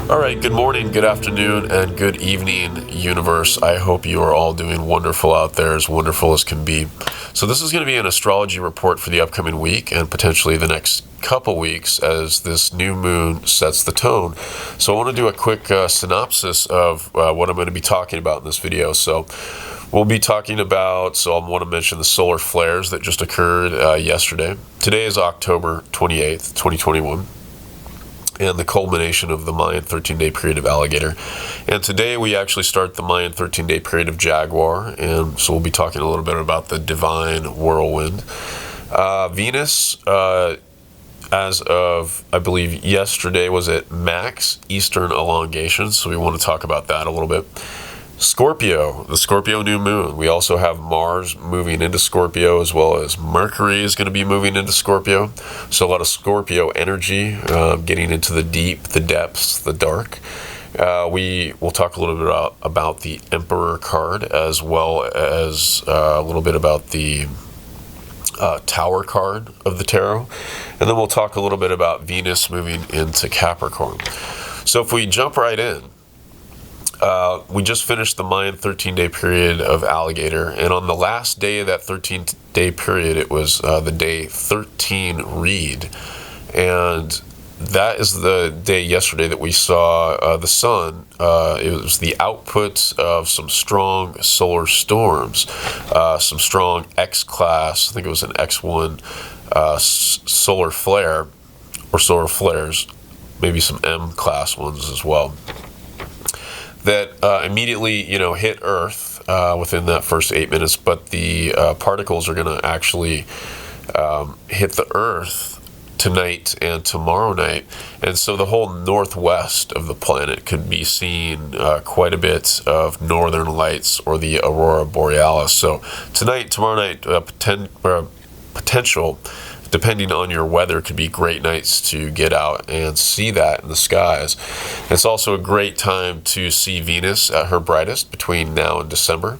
All right, good morning, good afternoon, and good evening, universe. I hope you are all doing wonderful out there, as wonderful as can be. So this is going to be an astrology report for the upcoming week and potentially the next couple weeks as this new moon sets the tone. So I want to do a quick synopsis of what I'm going to be talking about in this video. So we'll be talking about, I want to mention the solar flares that just occurred yesterday. Today is October 28th, 2021. And the culmination of the Mayan 13-day period of Alligator. And today we actually start the Mayan 13-day period of Jaguar, and so we'll be talking a little bit about the divine whirlwind. Venus, as of, I believe, yesterday, was at max Eastern elongation, so we want to talk about that a little bit. Scorpio, the Scorpio new moon. We also have Mars moving into Scorpio, as well as Mercury is going to be moving into Scorpio. So a lot of Scorpio energy, getting into the deep, the depths, the dark. We will talk a little bit about the Emperor card, as well as a little bit about the Tower card of the tarot. And then we'll talk a little bit about Venus moving into Capricorn. So if we jump right in, we just finished the Mayan 13-day period of Alligator, and on the last day of that 13-day period, it was the day 13 read, and that is the day yesterday that we saw the sun. It was the output of some strong solar storms, some strong X-class, I think it was an X1 solar flare, or solar flares, maybe some M-class ones as well, that immediately, hit Earth within that first 8 minutes, but the particles are going to actually hit the Earth tonight and tomorrow night, and so the whole northwest of the planet could be seeing quite a bit of northern lights or the aurora borealis. So tonight, tomorrow night, potential, depending on your weather, could be great nights to get out and see that in the skies. It's also a great time to see Venus at her brightest between now and December,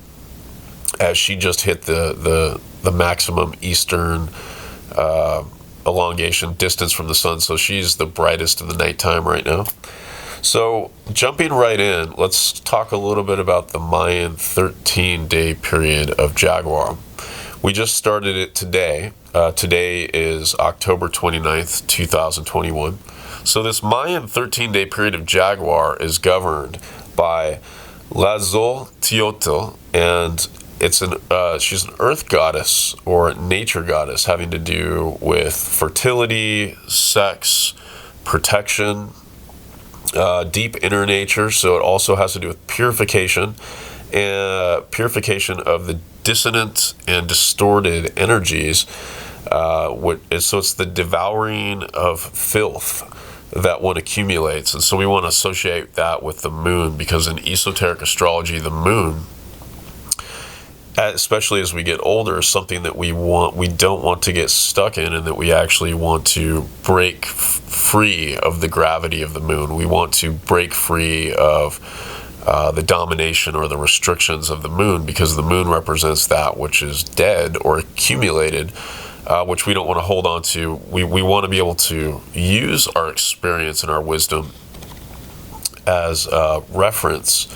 as she just hit the maximum eastern elongation distance from the sun. So she's the brightest in the nighttime right now. So jumping right in, let's talk a little bit about the Mayan 13-day period of Jaguar. We just started it today. Today is October 29th, 2021. So this Mayan 13-day period of Jaguar is governed by Lazolteotl, and she's an earth goddess or nature goddess, having to do with fertility, sex, protection, deep inner nature. So it also has to do with purification, and purification of the dissonant and distorted energies. So it's the devouring of filth that one accumulates, and so we want to associate that with the moon, because in esoteric astrology, the moon, especially as we get older, is something that we don't want to get stuck in, and that we actually want to break free of the gravity of the moon. We want to break free of the domination or the restrictions of the moon, because the moon represents that which is dead or accumulated, which we don't want to hold on to. We want to be able to use our experience and our wisdom as a reference,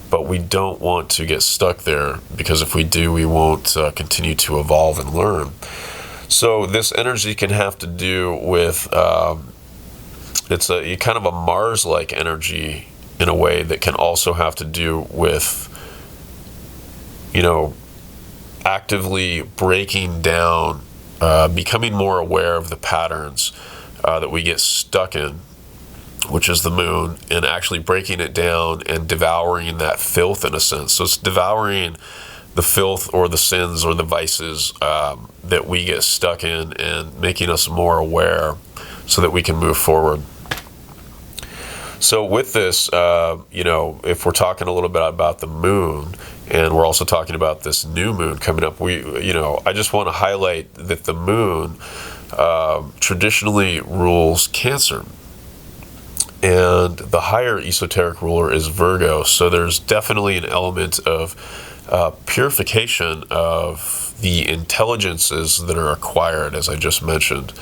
but we don't want to get stuck there, because if we do, we won't continue to evolve and learn. So this energy can have to do with, it's a kind of a Mars-like energy in a way, that can also have to do with, actively breaking down, becoming more aware of the patterns that we get stuck in, which is the moon, and actually breaking it down and devouring that filth in a sense. So it's devouring the filth or the sins or the vices that we get stuck in, and making us more aware so that we can move forward. So with this, if we're talking a little bit about the moon, and we're also talking about this new moon coming up, I just want to highlight that the moon traditionally rules Cancer, and the higher esoteric ruler is Virgo. So there's definitely an element of purification of the intelligences that are acquired, as I just mentioned.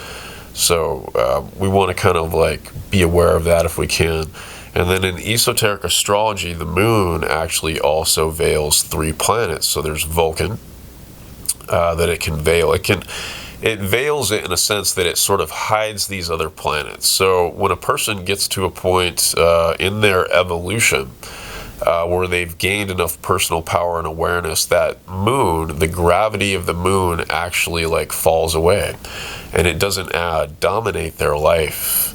So we want to kind of like be aware of that if we can. And then in esoteric astrology, the moon actually also veils 3 planets. So there's Vulcan, that it can veil. It veils it in a sense that it sort of hides these other planets. So when a person gets to a point in their evolution where they've gained enough personal power and awareness, that moon, the gravity of the moon actually like falls away, and it doesn't dominate their life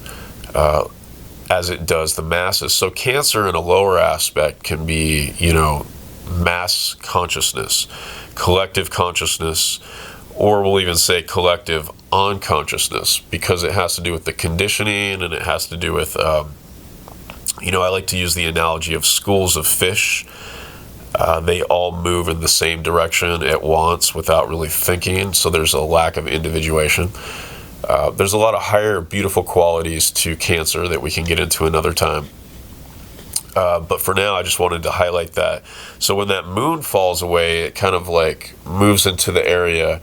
as it does the masses. So Cancer in a lower aspect can be, mass consciousness, collective consciousness, or we'll even say collective unconsciousness, because it has to do with the conditioning, and it has to do with, I like to use the analogy of schools of fish. They all move in the same direction at once without really thinking, so there's a lack of individuation. There's a lot of higher, beautiful qualities to Cancer that we can get into another time. But for now, I just wanted to highlight that. So when that moon falls away, it kind of like moves into the area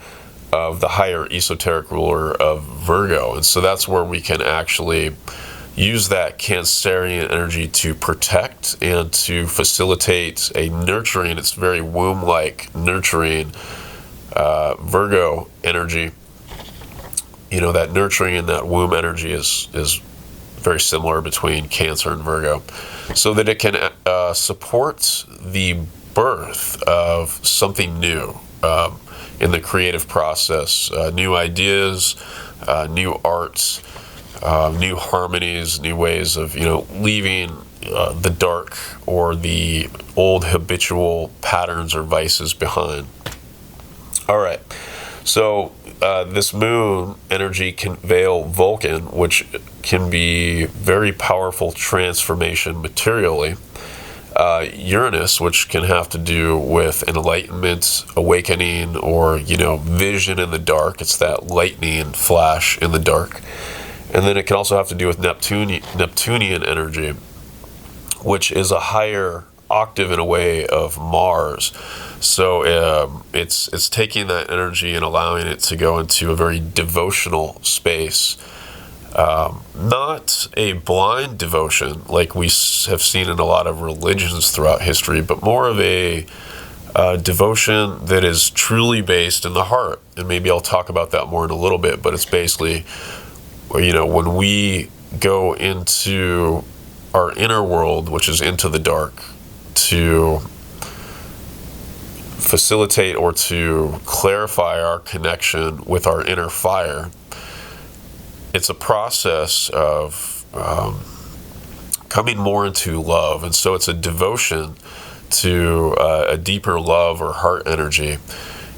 of the higher esoteric ruler of Virgo. And so that's where we can actually use that Cancerian energy to protect and to facilitate a nurturing, it's very womb-like nurturing Virgo energy. That nurturing and that womb energy is very similar between Cancer and Virgo, so that it can support the birth of something new in the creative process, new ideas, new arts, new harmonies, new ways of leaving the dark or the old habitual patterns or vices behind. All right, so this moon energy can veil Vulcan, which can be very powerful transformation materially. Uranus, which can have to do with enlightenment, awakening, or vision in the dark. It's that lightning flash in the dark. And then it can also have to do with Neptunian energy, which is a higher octave in a way of Mars. So it's taking that energy and allowing it to go into a very devotional space. Not a blind devotion like we have seen in a lot of religions throughout history, but more of a devotion that is truly based in the heart. And maybe I'll talk about that more in a little bit, but it's basically, when we go into our inner world, which is into the dark, to facilitate or to clarify our connection with our inner fire. It's a process of coming more into love, and so it's a devotion to a deeper love or heart energy.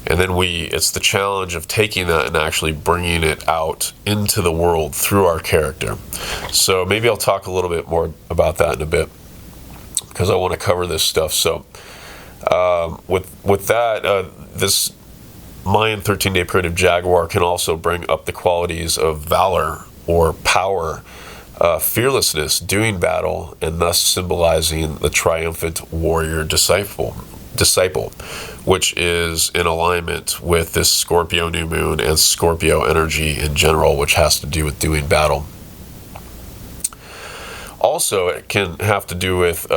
And then it's the challenge of taking that and actually bringing it out into the world through our character. So maybe I'll talk a little bit more about that in a bit, because I want to cover this stuff. So with that, this Mayan 13-day period of Jaguar can also bring up the qualities of valor or power, fearlessness, doing battle, and thus symbolizing the triumphant warrior disciple, which is in alignment with this Scorpio new moon and Scorpio energy in general, which has to do with doing battle. Also, it can have to do with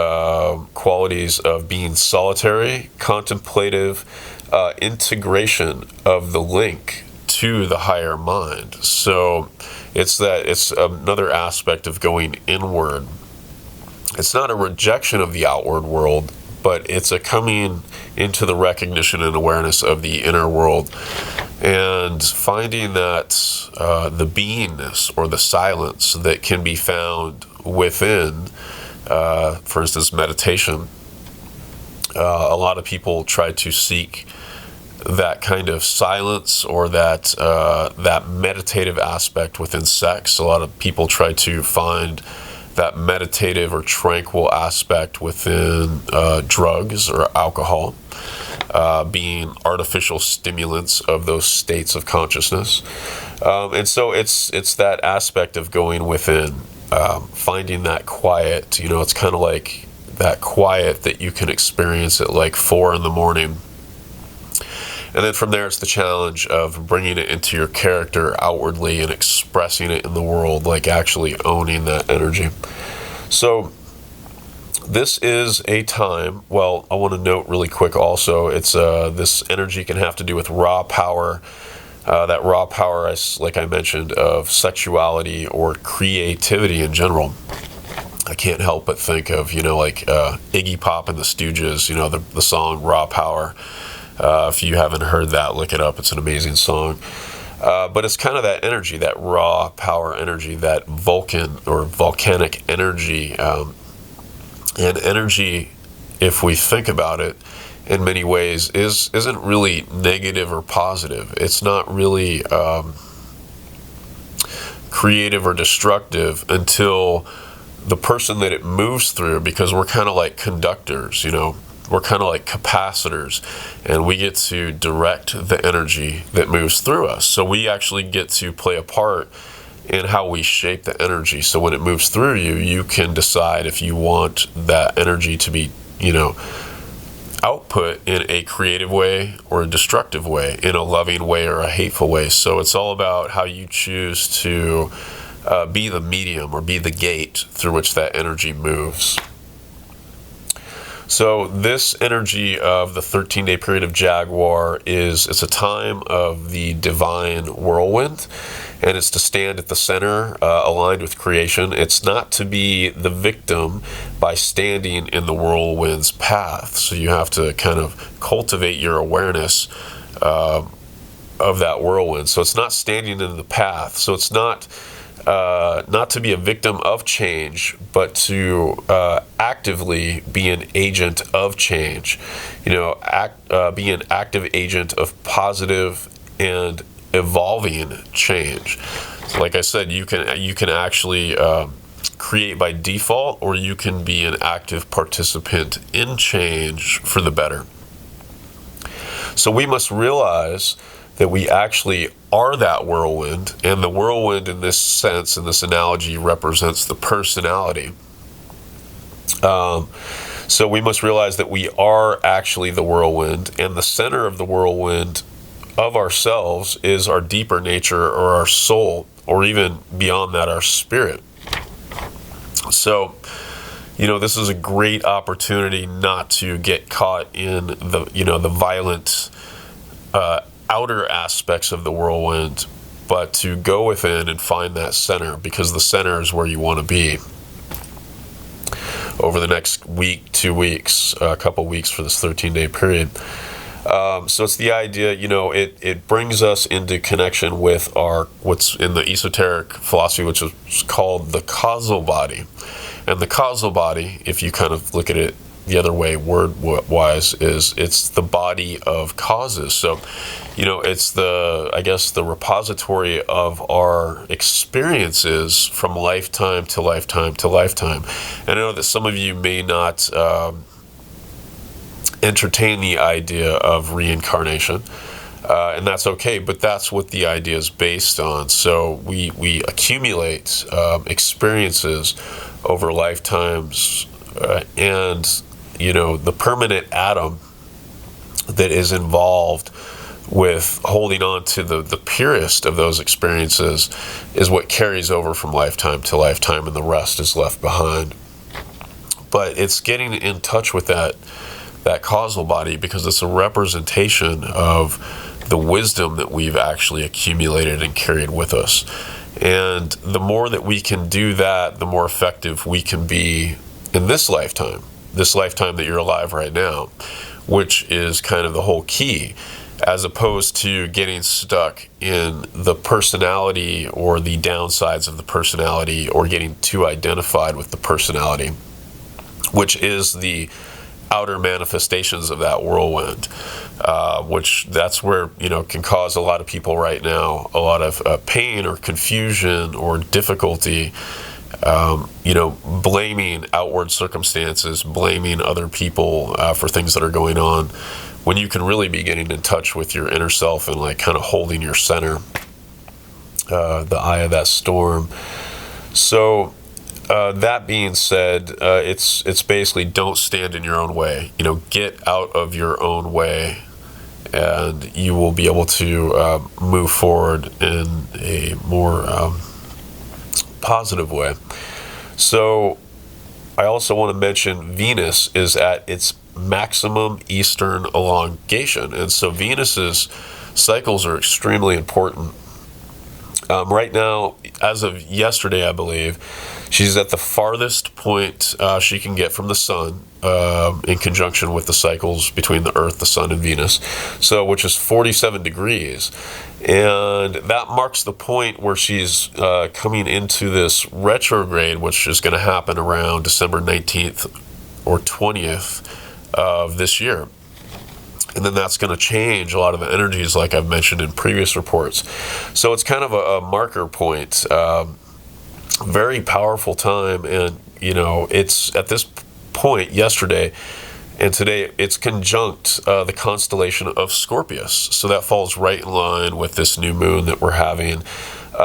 qualities of being solitary, contemplative, integration of the link to the higher mind. So it's another aspect of going inward. It's not a rejection of the outward world, but it's a coming into the recognition and awareness of the inner world, and finding that the beingness or the silence that can be found within, for instance, meditation. A lot of people try to seek that kind of silence or that meditative aspect within sex. A lot of people try to find that meditative or tranquil aspect within drugs or alcohol, being artificial stimulants of those states of consciousness. And so it's that aspect of going within, finding that quiet. It's kind of like that quiet that you can experience at like 4 a.m. And then from there, it's the challenge of bringing it into your character outwardly and expressing it in the world, like actually owning that energy. So this is a time, well, I want to note really quick also, it's this energy can have to do with raw power. That raw power, like I mentioned, of sexuality or creativity in general. I can't help but think of, like Iggy Pop and the Stooges, the song Raw Power. If you haven't heard that, look it up. It's an amazing song. But it's kind of that energy, that raw power energy, that Vulcan or volcanic energy. And energy, if we think about it, in many ways, isn't really negative or positive. It's not really creative or destructive until the person that it moves through, because we're kind of like conductors, we're kind of like capacitors, and we get to direct the energy that moves through us. So we actually get to play a part in how we shape the energy. So when it moves through you, you can decide if you want that energy to be, output in a creative way or a destructive way, in a loving way or a hateful way. So it's all about how you choose to be the medium or be the gate through which that energy moves. So this energy of the 13-day period of Jaguar it's a time of the divine whirlwind, and it's to stand at the center, aligned with creation. It's not to be the victim by standing in the whirlwind's path. So you have to kind of cultivate your awareness of that whirlwind. So it's not standing in the path. So it's not to be a victim of change, but to actively be an agent of change. Be an active agent of positive and evolving change. So like I said, you can actually create by default, or you can be an active participant in change for the better. So we must realize that we actually are that whirlwind, and the whirlwind in this sense, in this analogy, represents the personality. So we must realize that we are actually the whirlwind, and the center of the whirlwind of ourselves is our deeper nature, or our soul, or even beyond that, our spirit. So, this is a great opportunity not to get caught in the violent outer aspects of the whirlwind, but to go within and find that center, because the center is where you want to be over the next week, 2 weeks, a couple weeks for this 13-day period. So it's the idea, it brings us into connection with what's in the esoteric philosophy, which is called the causal body. And the causal body, if you kind of look at it the other way, word-wise, it's the body of causes. So, it's the repository of our experiences from lifetime to lifetime to lifetime. And I know that some of you may not entertain the idea of reincarnation, and that's okay, but that's what the idea is based on. So we accumulate experiences over lifetimes, and the permanent atom that is involved with holding on to the purest of those experiences is what carries over from lifetime to lifetime, and the rest is left behind. But it's getting in touch with that causal body, because it's a representation of the wisdom that we've actually accumulated and carried with us. And the more that we can do that, the more effective we can be in this lifetime that you're alive right now, which is kind of the whole key, as opposed to getting stuck in the personality or the downsides of the personality, or getting too identified with the personality, which is the outer manifestations of that whirlwind, which that's where, can cause a lot of people right now a lot of pain or confusion or difficulty, blaming outward circumstances, blaming other people for things that are going on, when you can really be getting in touch with your inner self and like kind of holding your center, the eye of that storm. So that being said, it's basically don't stand in your own way. Get out of your own way, and you will be able to move forward in a more positive way. So I also want to mention Venus is at its maximum eastern elongation. And so Venus's cycles are extremely important. Right now, as of yesterday, I believe, she's at the farthest point she can get from the sun in conjunction with the cycles between the Earth, the Sun, and Venus, so which is 47 degrees. And that marks the point where she's coming into this retrograde, which is going to happen around December 19th or 20th of this year. And then that's going to change a lot of the energies, like I've mentioned in previous reports. So it's kind of a marker point. Very powerful time. And, you know, it's at this point yesterday and today, it's conjunct the constellation of Scorpius. So that falls right in line with this new moon that we're having.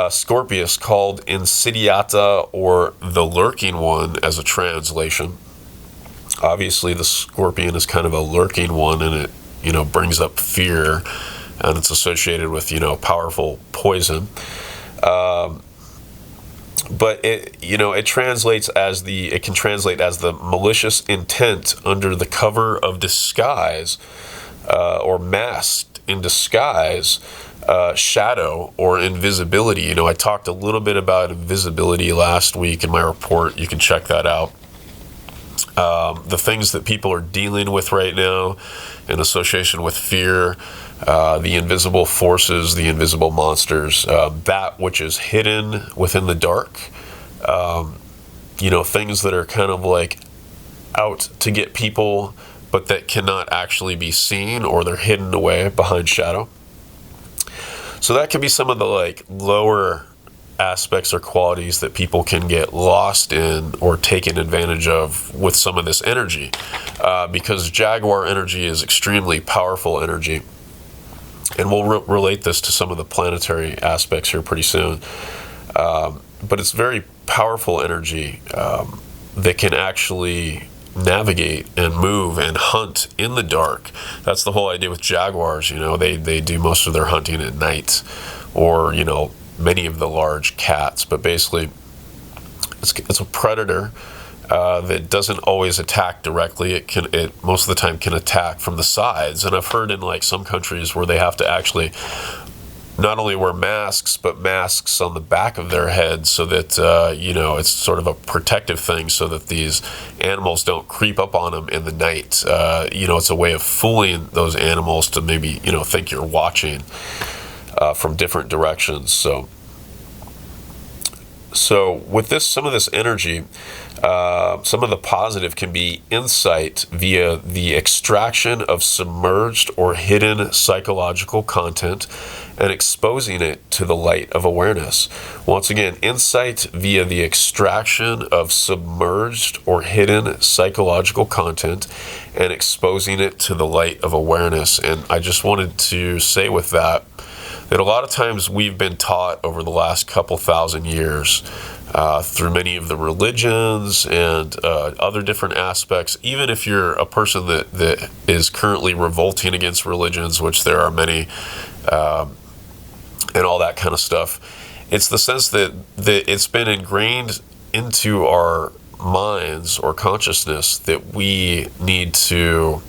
Scorpius, called Insidiata, or the lurking one as a translation. Obviously, the scorpion is kind of a lurking one, and it, you know, brings up fear, and it's associated with, you know, powerful poison. But it, you know, it translates as it can translate as the malicious intent under the cover of disguise, or masked in disguise, shadow or invisibility. You know, I talked a little bit about invisibility last week in my report. You can check that out. The things that people are dealing with right now in association with fear, the invisible forces, the invisible monsters, that which is hidden within the dark, you know, things that are kind of like out to get people, but that cannot actually be seen, or they're hidden away behind shadow. So that can be some of the like lower aspects or qualities that people can get lost in or taken advantage of with some of this energy, because Jaguar energy is extremely powerful energy, and we'll relate this to some of the planetary aspects here pretty soon, but it's very powerful energy that can actually navigate and move and hunt in the dark. That's the whole idea with Jaguars. You know, they do most of their hunting at night, or, you know, many of the large cats, but basically it's a predator that doesn't always attack directly. It most of the time can attack from the sides. And I've heard in like some countries where they have to actually not only wear masks, but masks on the back of their head, so that you know, it's sort of a protective thing, so that these animals don't creep up on them in the night. You know, it's a way of fooling those animals to maybe, you know, think you're watching from different directions. So with this, some of this energy, some of the positive can be insight via the extraction of submerged or hidden psychological content and exposing it to the light of awareness. Once again, insight via the extraction of submerged or hidden psychological content and exposing it to the light of awareness. And I just wanted to say with that a lot of times we've been taught over the last couple thousand years, through many of the religions and other different aspects, even if you're a person that is currently revolting against religions, which there are many, and all that kind of stuff, it's the sense that it's been ingrained into our minds or consciousness that we need to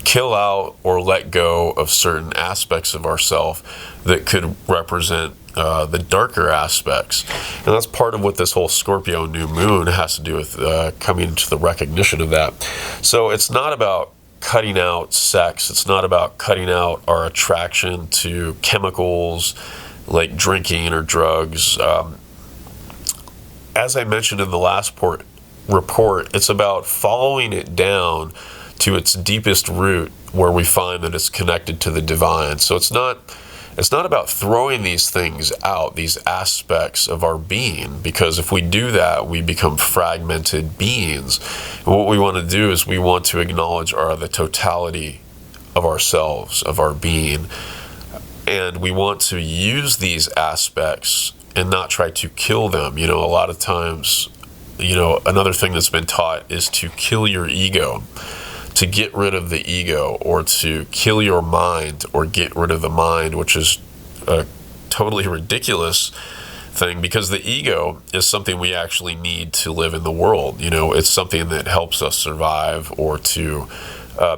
kill out or let go of certain aspects of ourself that could represent the darker aspects. And that's part of what this whole Scorpio new moon has to do with, coming into the recognition of that. So it's not about cutting out sex. It's not about cutting out our attraction to chemicals like drinking or drugs. As I mentioned in the last report, it's about following it down to its deepest root, where we find that it's connected to the divine. So it's not about throwing these things out, these aspects of our being, because if we do that, we become fragmented beings. And what we want to do is we want to acknowledge the totality of ourselves, of our being, and we want to use these aspects and not try to kill them. You know, a lot of times, you know, another thing that's been taught is to kill your ego, to get rid of the ego, or to kill your mind or get rid of the mind, which is totally ridiculous, thing, because the ego is something we actually need to live in the world. It's something that helps us survive or to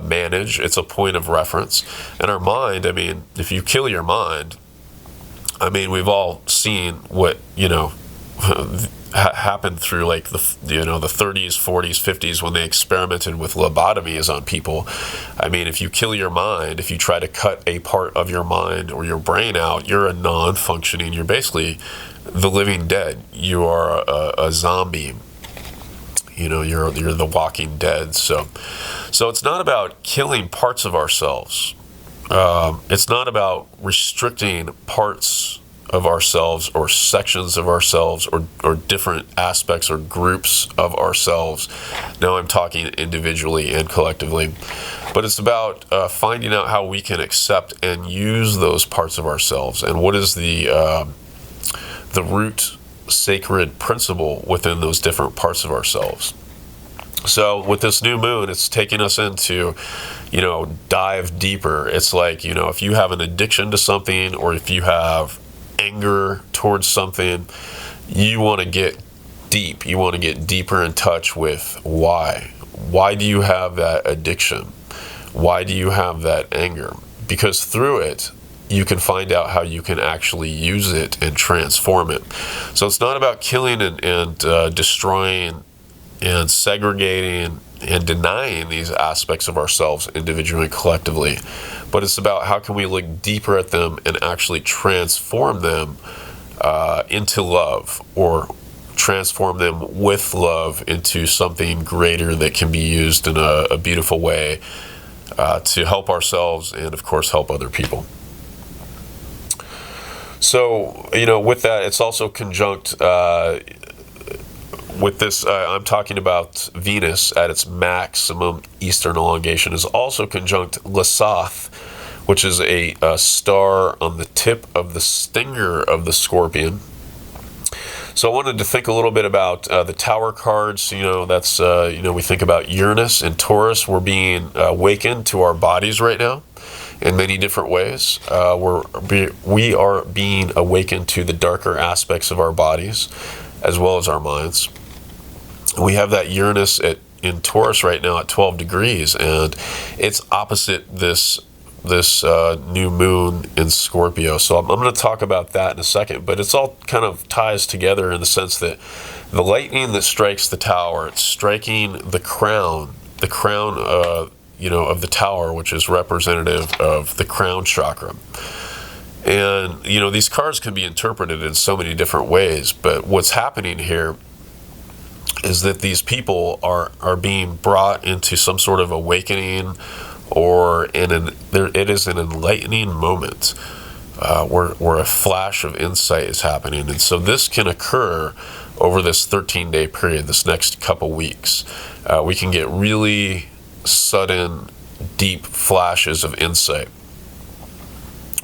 manage. It's a point of reference. And our mind, if you kill your mind, we've all seen what, happened through like the 30s, 40s, 50s when they experimented with lobotomies on people. If you kill your mind, if you try to cut a part of your mind or your brain out, you're a non-functioning, you're basically the living dead. You are a zombie. You're the walking dead. So it's not about killing parts of ourselves. It's not about restricting parts of ourselves or sections of ourselves or different aspects or groups of ourselves. Now I'm talking individually and collectively. But it's about finding out how we can accept and use those parts of ourselves, and what is the root sacred principle within those different parts of ourselves. So with this new moon, it's taking us into, dive deeper. It's like, if you have an addiction to something, or if you have anger towards something, you want to get deep. You want to get deeper in touch with why. Why do you have that addiction? Why do you have that anger? Because through it, you can find out how you can actually use it and transform it. So it's not about killing and destroying and segregating and denying these aspects of ourselves individually and collectively, but it's about how can we look deeper at them and actually transform them into love, or transform them with love into something greater that can be used in a beautiful way to help ourselves and, of course, help other people. So, with that, it's also conjunct with this, I'm talking about Venus at its maximum eastern elongation is also conjunct Lesath, which is a star on the tip of the stinger of the Scorpion. So I wanted to think a little bit about the Tower cards. That's, we think about Uranus and Taurus. We're being awakened to our bodies right now in many different ways. We are being awakened to the darker aspects of our bodies as well as our minds. We have that Uranus in Taurus right now at 12 degrees, and it's opposite this new moon in Scorpio. So I'm going to talk about that in a second, but it's all kind of ties together in the sense that the lightning that strikes the tower, it's striking the crown of the tower, which is representative of the crown chakra. And, these cards can be interpreted in so many different ways, but what's happening here is that these people are being brought into some sort of awakening, or it is an enlightening moment where a flash of insight is happening. And so this can occur over this 13-day period, this next couple weeks. We can get really sudden, deep flashes of insight,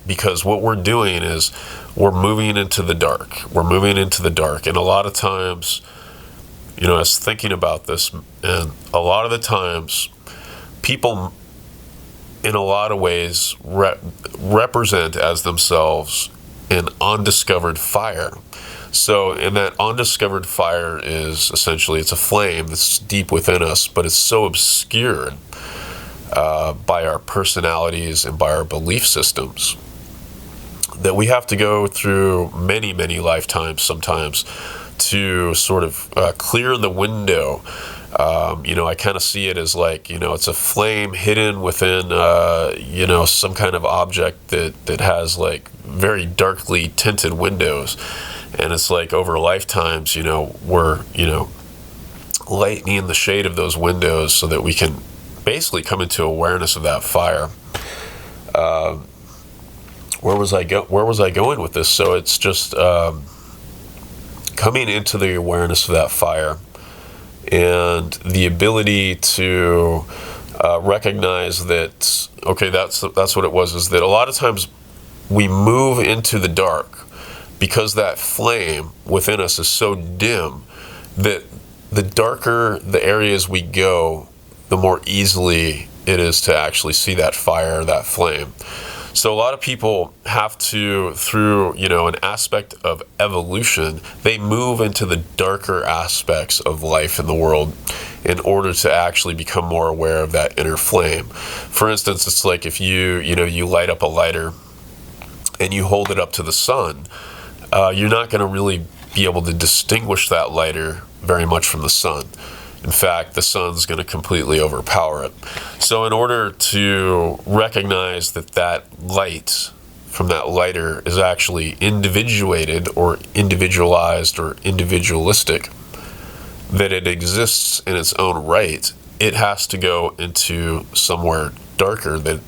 because what we're doing is we're moving into the dark. We're moving into the dark. And a lot of times, I was thinking about this, and a lot of the times people in a lot of ways represent as themselves an undiscovered fire. So, and that undiscovered fire is essentially, it's a flame that's deep within us, but it's so obscured by our personalities and by our belief systems that we have to go through many, many lifetimes sometimes to sort of clear the window. I kind of see it as like, it's a flame hidden within, some kind of object that has like very darkly tinted windows. And it's like over lifetimes, we're, lightening the shade of those windows so that we can basically come into awareness of that fire. Where was I going with this? So it's just coming into the awareness of that fire, and the ability to recognize that, okay, that's what it was, is that a lot of times we move into the dark because that flame within us is so dim that the darker the areas we go, the more easily it is to actually see that fire, that flame. So a lot of people have to, through, you know, an aspect of evolution, they move into the darker aspects of life in the world in order to actually become more aware of that inner flame. For instance, it's like if you light up a lighter and you hold it up to the sun, you're not going to really be able to distinguish that lighter very much from the sun. In fact, the sun's going to completely overpower it. So in order to recognize that that light from that lighter is actually individuated or individualized or individualistic, that it exists in its own right, it has to go into somewhere darker, that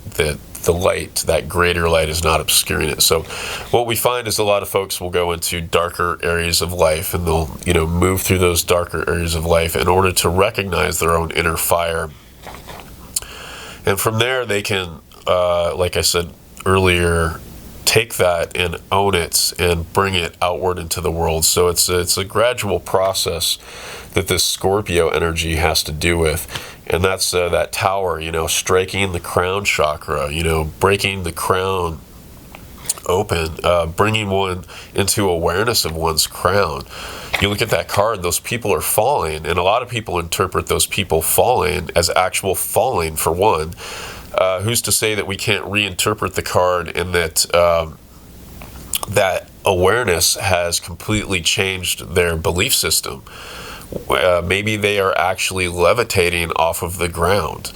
the light, that greater light, is not obscuring it. So what we find is a lot of folks will go into darker areas of life, and they'll, you know, move through those darker areas of life in order to recognize their own inner fire. And from there they can, like I said earlier, take that and own it and bring it outward into the world. So it's a gradual process that this Scorpio energy has to do with. And that's that tower, you know, striking the crown chakra, you know, breaking the crown open, bringing one into awareness of one's crown. You look at that card, those people are falling, and a lot of people interpret those people falling as actual falling, for one. Who's to say that we can't reinterpret the card and that that awareness has completely changed their belief system? Maybe they are actually levitating off of the ground.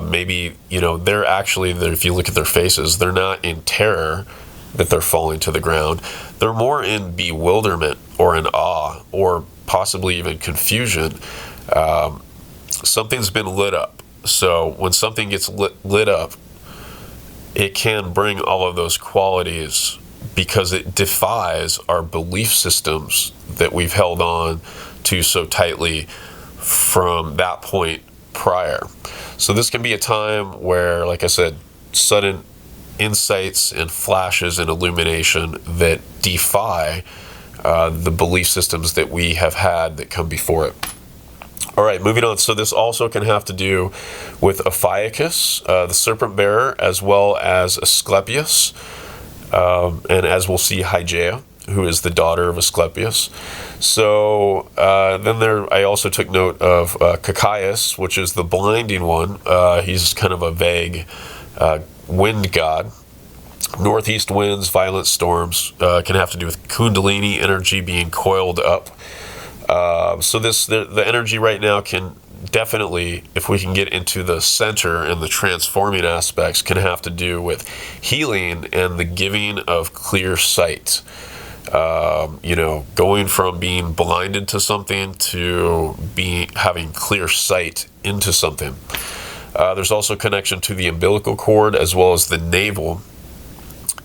Maybe, you know, they're actually, if you look at their faces, they're not in terror that they're falling to the ground. They're more in bewilderment or in awe or possibly even confusion. Something's been lit up. So when something gets lit up, it can bring all of those qualities because it defies our belief systems that we've held on to so tightly from that point prior. So this can be a time where, like I said, sudden insights and flashes and illumination that defy the belief systems that we have had that come before it. All right, moving on. So this also can have to do with Ophiuchus, the serpent bearer, as well as Asclepius, and as we'll see, Hygeia, who is the daughter of Asclepius. So then I also took note of Cachias, which is the blinding one. He's kind of a vague wind god. Northeast winds, violent storms, can have to do with Kundalini energy being coiled up. So the energy right now can definitely, if we can get into the center and the transforming aspects, can have to do with healing and the giving of clear sight. You know, going from being blinded to something to having clear sight into something. There's also connection to the umbilical cord as well as the navel,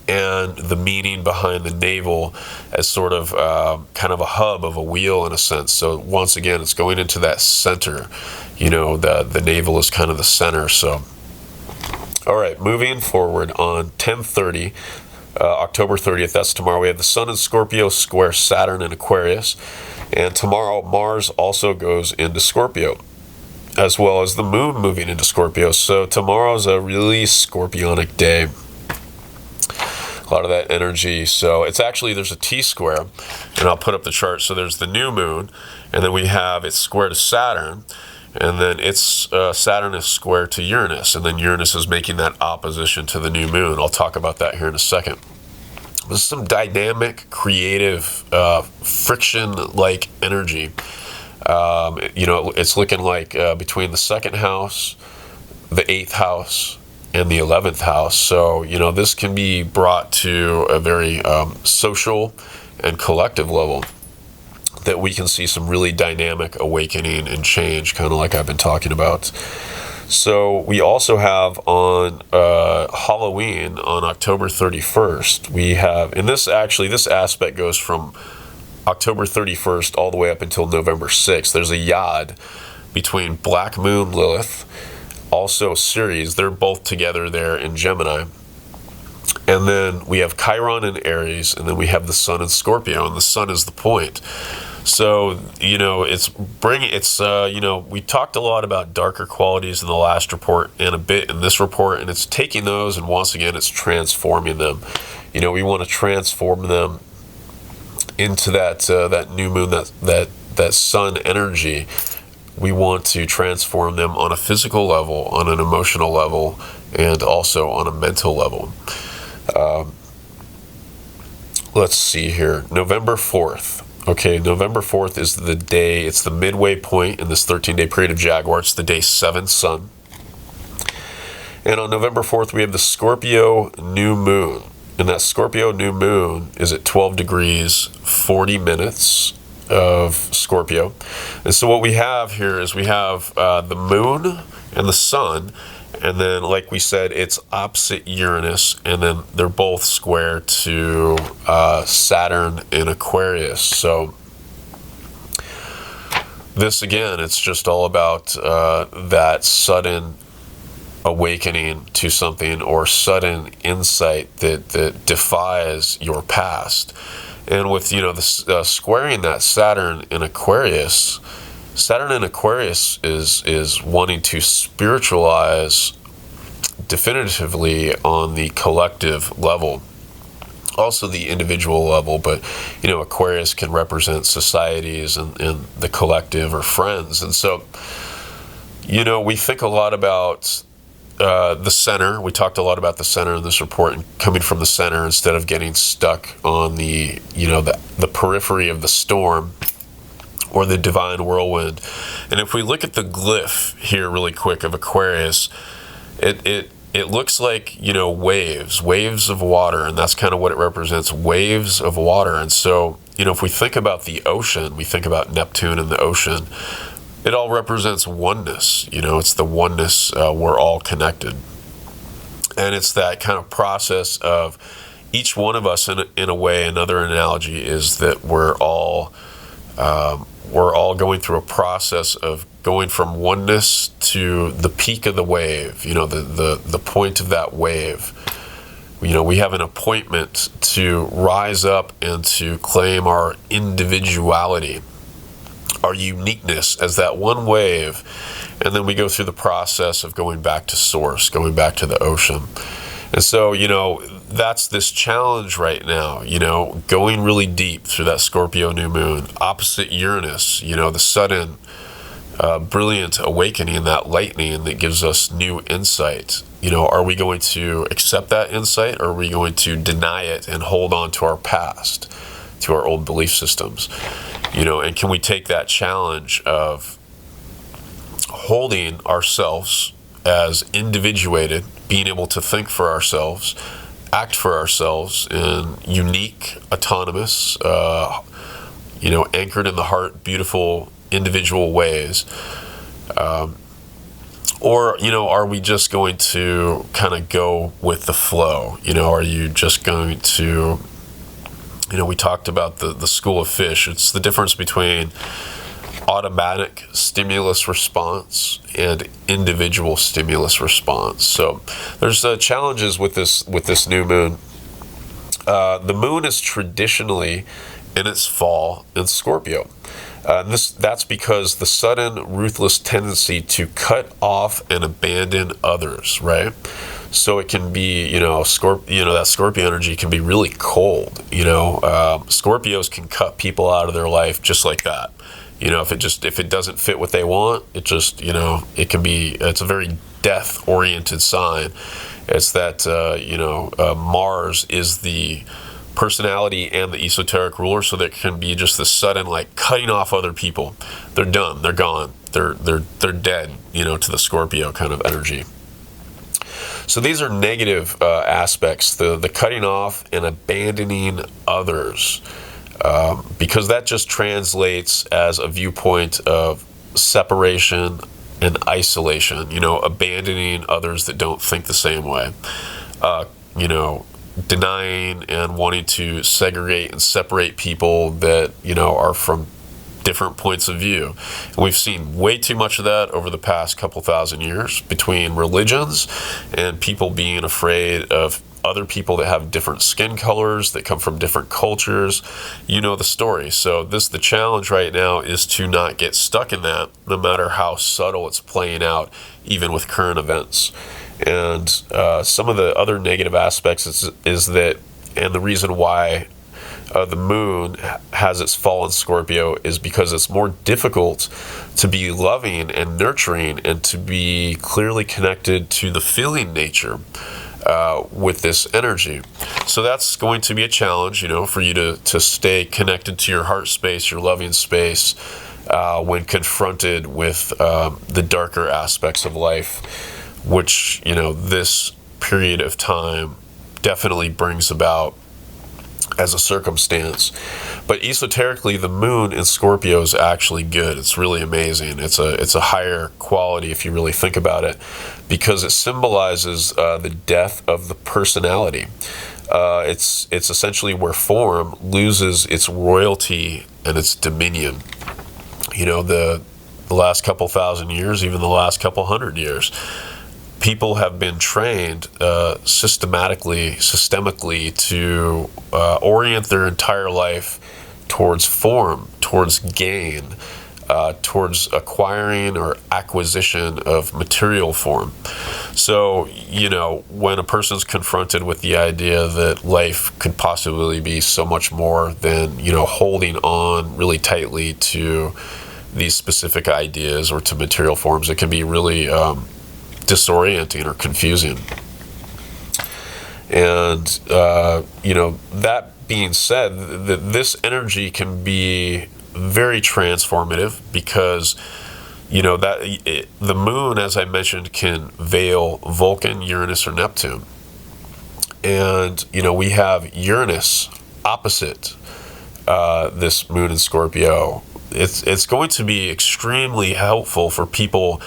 and the meaning behind the navel as sort of kind of a hub of a wheel in a sense. So once again, it's going into that center. You know, the navel is kind of the center. So, all right, moving forward on 10/30, October 30th, that's tomorrow, we have the Sun in Scorpio square Saturn in Aquarius. And tomorrow, Mars also goes into Scorpio, as well as the Moon moving into Scorpio. So tomorrow's a really scorpionic day. A lot of that energy. So it's actually, there's a T-square, and I'll put up the chart. So there's the new moon, and then we have it's square to Saturn, and then Saturn is square to Uranus, and then Uranus is making that opposition to the new moon. I'll talk about that here in a second. This is some dynamic, creative, friction-like energy. You know, it's looking like between the second house, the 8th house, and the 11th house. So, you know, this can be brought to a very social and collective level that we can see some really dynamic awakening and change, kind of like I've been talking about. So we also have on Halloween, on October 31st, we have, and this aspect goes from October 31st all the way up until November 6th. There's a yod between Black Moon Lilith, also Ceres, they're both together there in Gemini. And then we have Chiron in Aries, and then we have the Sun in Scorpio, and the Sun is the point. So, you know, you know, we talked a lot about darker qualities in the last report and a bit in this report, and it's taking those and once again, it's transforming them. You know, we want to transform them into that new moon, that sun energy. We want to transform them on a physical level, on an emotional level, and also on a mental level. Let's see here. November 4th. Okay, November 4th is the day, it's the midway point in this 13-day period of Jaguar. It's the day 7 sun. And on November 4th, we have the Scorpio New Moon. And that Scorpio New Moon is at 12 degrees, 40 minutes of Scorpio. And so what we have here is we have the moon and the sun. And then, like we said, it's opposite Uranus, and then they're both square to Saturn in Aquarius. So this, again, it's just all about that sudden awakening to something or sudden insight that defies your past. And with, you know, the squaring that Saturn in Aquarius, Saturn in Aquarius is wanting to spiritualize definitively on the collective level, also the individual level, but, you know, Aquarius can represent societies and the collective or friends. And so, you know, we think a lot about the center. We talked a lot about the center in this report and coming from the center instead of getting stuck on the, you know, the periphery of the storm or the divine whirlwind. And if we look at the glyph here really quick of Aquarius, it looks like, you know, waves of water, and that's kind of what it represents, waves of water. And so, you know, if we think about the ocean, we think about Neptune and the ocean, it all represents oneness. You know, it's the oneness, we're all connected. And it's that kind of process of each one of us, in a way. Another analogy is that we're all going through a process of going from oneness to the peak of the wave, you know, the point of that wave. You know, we have an appointment to rise up and to claim our individuality, our uniqueness as that one wave. And then we go through the process of going back to source, going back to the ocean. And so, you know, that's this challenge right now, you know, going really deep through that Scorpio new moon, opposite Uranus, you know, the sudden, brilliant awakening, that lightning that gives us new insight. You know, are we going to accept that insight, or are we going to deny it and hold on to our past, to our old belief systems? You know, and can we take that challenge of holding ourselves as individuated, being able to think for ourselves, act for ourselves in unique, autonomous, you know, anchored in the heart, beautiful, individual ways? Or, you know, are we just going to kind of go with the flow? You know, are you just going to, you know, we talked about the school of fish. It's the difference between automatic stimulus response and individual stimulus response. So there's challenges with this new moon. The moon is traditionally in its fall in Scorpio. That's because the sudden, ruthless tendency to cut off and abandon others, right? So it can be, you know, that Scorpio energy can be really cold. You know, Scorpios can cut people out of their life just like that. You know, if it doesn't fit what they want, it just, you know, it's a very death-oriented sign. It's that, you know, Mars is the personality and the esoteric ruler, so there can be just this sudden, like, cutting off other people. They're done. They're gone. They're dead, you know, to the Scorpio kind of energy. So these are negative aspects, the cutting off and abandoning others, because that just translates as a viewpoint of separation and isolation, you know, abandoning others that don't think the same way, you know, denying and wanting to segregate and separate people that, you know, are from different points of view. And we've seen way too much of that over the past couple thousand years between religions and people being afraid of other people that have different skin colors, that come from different cultures. You know the story. So the challenge right now is to not get stuck in that, no matter how subtle it's playing out, even with current events. And some of the other negative aspects is that, and the reason why the moon has its fall in Scorpio is because it's more difficult to be loving and nurturing and to be clearly connected to the feeling nature with this energy. So that's going to be a challenge, you know, for you to stay connected to your heart space, your loving space, when confronted with the darker aspects of life, which, you know, this period of time definitely brings about as a circumstance. But esoterically, the moon in Scorpio is actually good. It's really amazing. It's a higher quality if you really think about it, because it symbolizes the death of the personality. It's essentially where form loses its royalty and its dominion. You know, the last couple thousand years, even the last couple hundred years, people have been trained systemically to orient their entire life towards form, towards gain, towards acquiring or acquisition of material form. So, you know, when a person's confronted with the idea that life could possibly be so much more than, you know, holding on really tightly to these specific ideas or to material forms, it can be really disorienting or confusing. And you know, that being said, this energy can be very transformative, because, you know, the moon, as I mentioned, can veil Vulcan, Uranus, or Neptune. And, you know, we have Uranus opposite this moon in Scorpio. It's going to be extremely helpful for people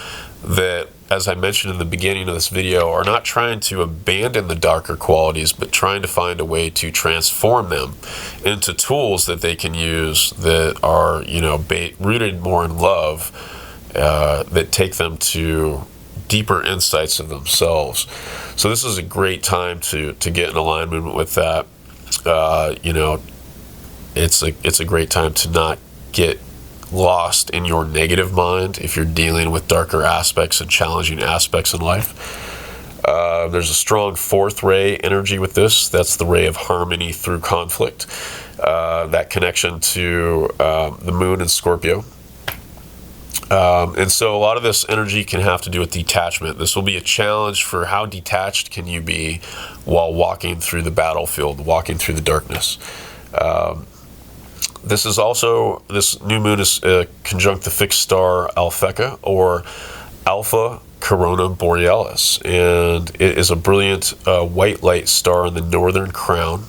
that, as I mentioned in the beginning of this video, are not trying to abandon the darker qualities, but trying to find a way to transform them into tools that they can use that are, you know, rooted more in love, that take them to deeper insights of themselves. So this is a great time to get in alignment with that. You know, it's a great time to not get lost in your negative mind if you're dealing with darker aspects and challenging aspects in life. There's a strong fourth ray energy with this. That's the ray of harmony through conflict. That connection to the moon in Scorpio. And so a lot of this energy can have to do with detachment. This will be a challenge for how detached can you be while walking through the battlefield, walking through the darkness. This new moon is conjunct the fixed star Alphecca, or Alpha Corona Borealis, and it is a brilliant white light star in the northern crown.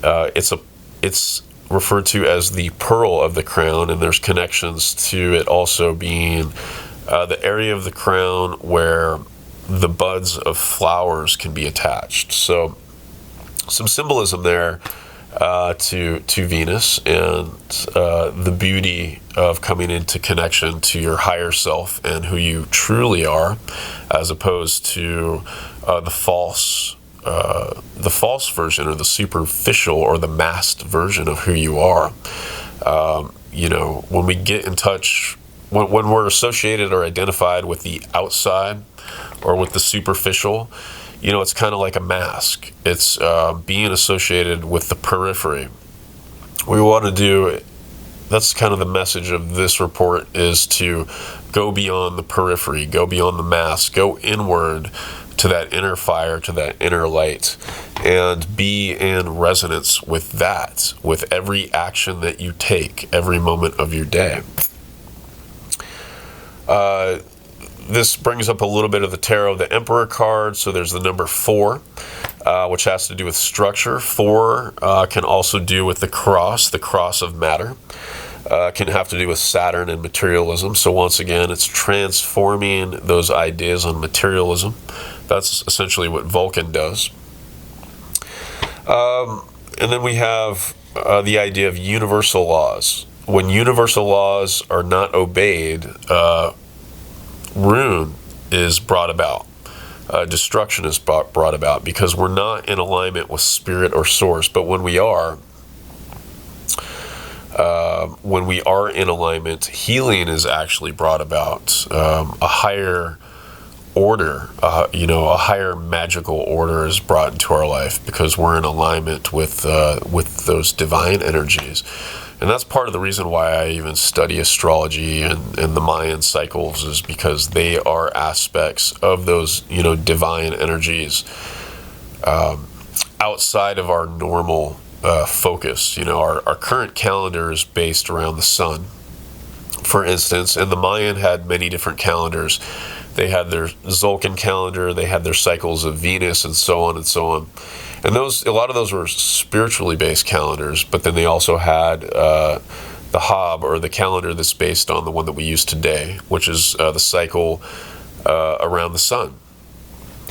It's referred to as the pearl of the crown, and there's connections to it also being the area of the crown where the buds of flowers can be attached. So some symbolism there to Venus, and the beauty of coming into connection to your higher self and who you truly are, as opposed to the false version, or the superficial or the masked version of who you are. You know, when we get in touch, when we're associated or identified with the outside or with the superficial, you know, it's kind of like a mask. It's being associated with the periphery. We want to do, that's kind of the message of this report, is to go beyond the periphery, go beyond the mask, go inward to that inner fire, to that inner light, and be in resonance with that, with every action that you take, every moment of your day. This brings up a little bit of the tarot of the Emperor card. So there's the number 4, which has to do with structure. 4 can also do with the cross of matter. Can have to do with Saturn and materialism. So once again, it's transforming those ideas on materialism. That's essentially what Vulcan does. And then we have the idea of universal laws. When universal laws are not obeyed, ruin is brought about. destruction is brought about, because we're not in alignment with spirit or source. But when we are in alignment, healing is actually brought about. A higher order, a higher magical order is brought into our life, because we're in alignment with those divine energies. And that's part of the reason why I even study astrology and the Mayan cycles, is because they are aspects of those, divine energies outside of our normal focus. Our current calendar is based around the sun, for instance, and the Mayan had many different calendars. They had their Vulcan calendar, they had their cycles of Venus, and so on and so on. And a lot of those were spiritually based calendars, but then they also had the Hab, or the calendar that's based on the one that we use today, which is the cycle around the sun,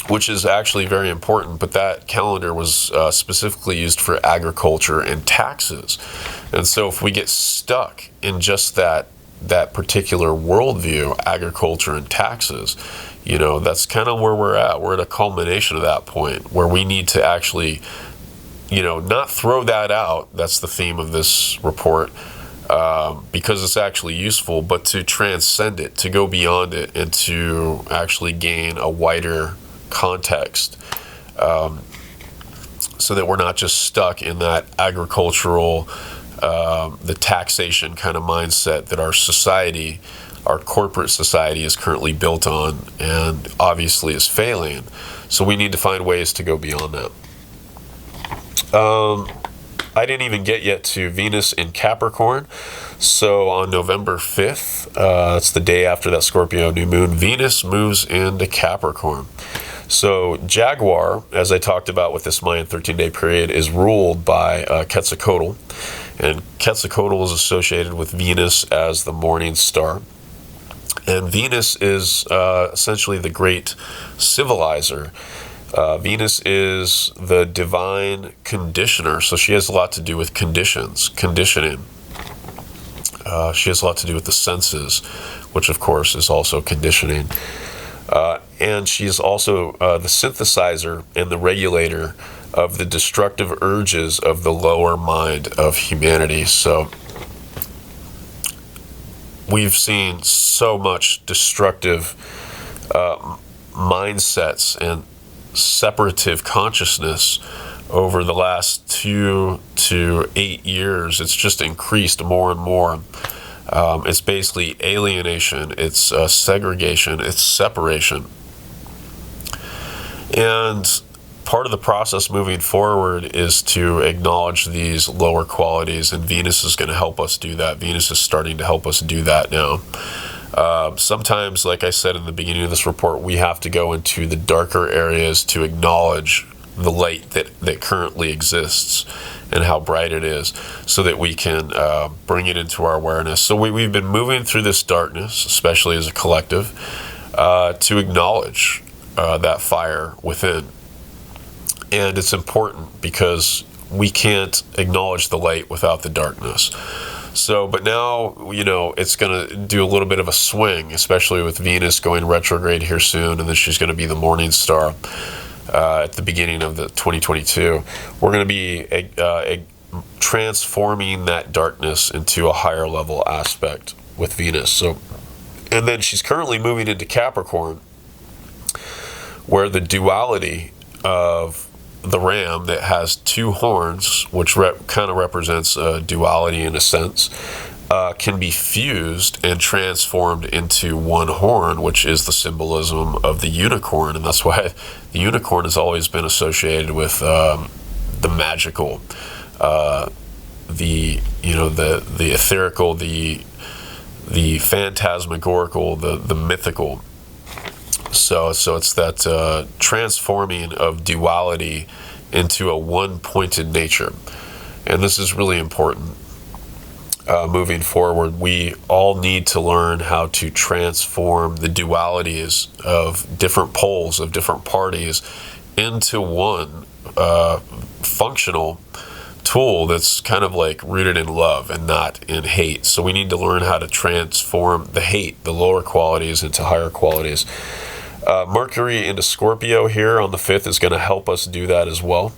which is actually very important. But that calendar was specifically used for agriculture and taxes. And so if we get stuck in just that particular worldview, agriculture and taxes, that's kind of where we're at. We're at a culmination of that point where we need to actually, not throw that out. That's the theme of this report, because it's actually useful, but to transcend it, to go beyond it, and to actually gain a wider context, so that we're not just stuck in that agricultural, the taxation kind of mindset that our society, our corporate society, is currently built on, and obviously is failing. So we need to find ways to go beyond that. I didn't even get yet to Venus in Capricorn. So on November 5th, that's the day after that Scorpio new moon, Venus moves into Capricorn. So Jaguar, as I talked about with this Mayan 13-day period, is ruled by Quetzalcoatl. And Quetzalcoatl is associated with Venus as the morning star. And Venus is essentially the great civilizer. Venus is the divine conditioner, so she has a lot to do with conditioning. She has a lot to do with the senses, which of course is also conditioning. And she is also the synthesizer and the regulator of the destructive urges of the lower mind of humanity. So we've seen so much destructive mindsets and separative consciousness over the last 2 to 8 years. It's just increased more and more. It's basically alienation, it's segregation, it's separation. And part of the process moving forward is to acknowledge these lower qualities, and Venus is going to help us do that. Venus is starting to help us do that now. Sometimes, like I said in the beginning of this report, we have to go into the darker areas to acknowledge the light that currently exists and how bright it is, so that we can bring it into our awareness. So we've been moving through this darkness, especially as a collective, to acknowledge that fire within. And it's important because we can't acknowledge the light without the darkness. So, but now, it's going to do a little bit of a swing, especially with Venus going retrograde here soon, and then she's going to be the morning star at the beginning of the 2022. We're going to be transforming that darkness into a higher level aspect with Venus. So, and then she's currently moving into Capricorn, where the duality of the ram that has 2 horns, which kind of represents duality in a sense, can be fused and transformed into one horn, which is the symbolism of the unicorn. And that's why the unicorn has always been associated with the magical, the etherical, the phantasmagorical, the mythical. So it's that transforming of duality into a one-pointed nature. And this is really important. Moving forward, we all need to learn how to transform the dualities of different poles, of different parties, into one functional tool that's kind of like rooted in love and not in hate. So we need to learn how to transform the hate, the lower qualities, into higher qualities. Mercury into Scorpio here on the 5th is going to help us do that as well.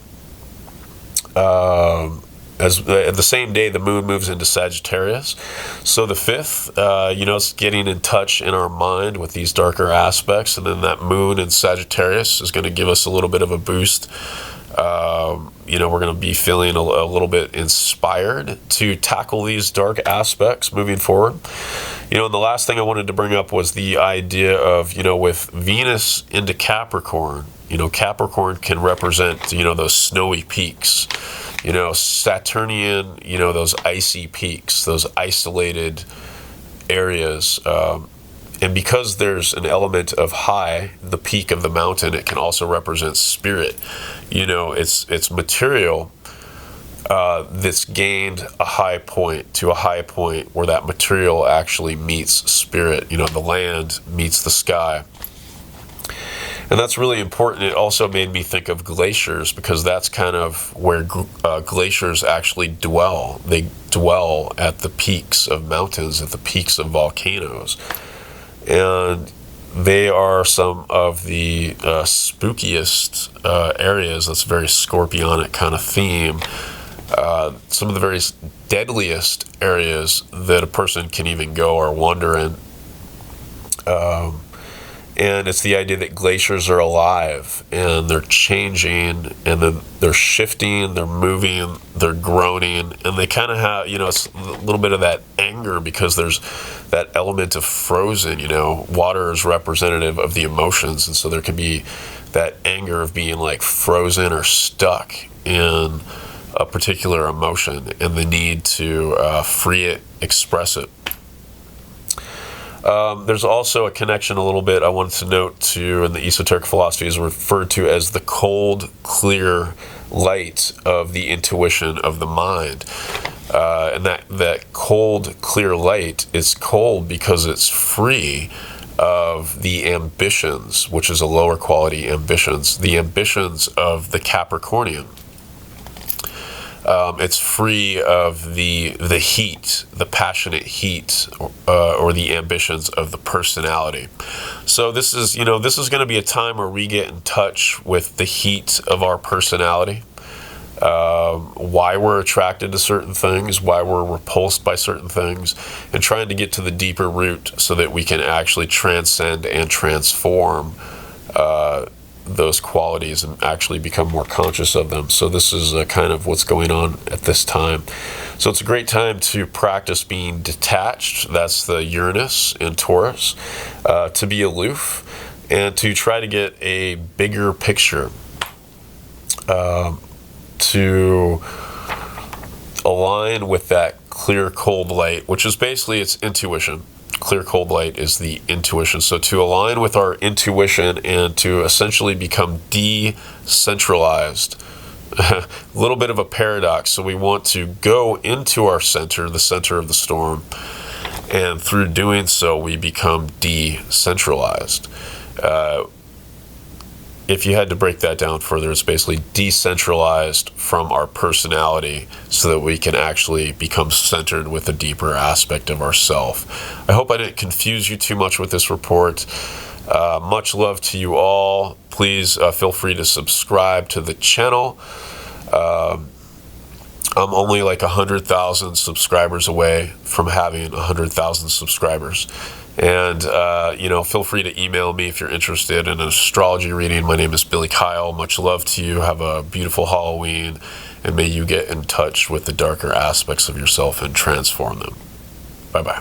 At the same day, the moon moves into Sagittarius. So the 5th, it's getting in touch in our mind with these darker aspects. And then that moon in Sagittarius is going to give us a little bit of a boost. We're going to be feeling a little bit inspired to tackle these dark aspects moving forward. And the last thing I wanted to bring up was the idea of, with Venus into Capricorn, Capricorn can represent, those snowy peaks, Saturnian, those icy peaks, those isolated areas. And because there's an element of high, the peak of the mountain, it can also represent spirit. It's material that's gained a high point where that material actually meets spirit. The land meets the sky. And that's really important. It also made me think of glaciers, because that's kind of where glaciers actually dwell. They dwell at the peaks of mountains, at the peaks of volcanoes. And they are some of the spookiest areas. That's a very scorpionic kind of theme. Some of the very deadliest areas that a person can even go or wander in. And it's the idea that glaciers are alive, and they're changing, and then they're shifting, they're moving, they're groaning, and they kind of have, it's a little bit of that anger, because there's that element of frozen. Water is representative of the emotions, and so there can be that anger of being like frozen or stuck in a particular emotion, and the need to free it, express it. There's also a connection a little bit I wanted to note to, in the esoteric philosophy, is referred to as the cold, clear light of the intuition of the mind. And that cold, clear light is cold because it's free of the ambitions, which is a lower quality ambitions, the ambitions of the Capricornian. It's free of the heat, the passionate heat, or the ambitions of the personality. So this is going to be a time where we get in touch with the heat of our personality, why we're attracted to certain things, why we're repulsed by certain things, and trying to get to the deeper root so that we can actually transcend and transform those qualities and actually become more conscious of them. So this is kind of what's going on at this time. So it's a great time to practice being detached. That's the Uranus in Taurus. To be aloof and to try to get a bigger picture. To align with that clear, cold light, which is basically its intuition. Clear, cold light is the intuition. So to align with our intuition and to essentially become decentralized. A little bit of a paradox. So we want to go into our center, the center of the storm, and through doing so, we become decentralized. If you had to break that down further, it's basically decentralized from our personality so that we can actually become centered with a deeper aspect of ourself. I hope I didn't confuse you too much with this report. Much love to you all. Please feel free to subscribe to the channel. I'm only like 100,000 subscribers away from having 100,000 subscribers. And, feel free to email me if you're interested in an astrology reading. My name is Billy Kyle. Much love to you. Have a beautiful Halloween. And may you get in touch with the darker aspects of yourself and transform them. Bye-bye.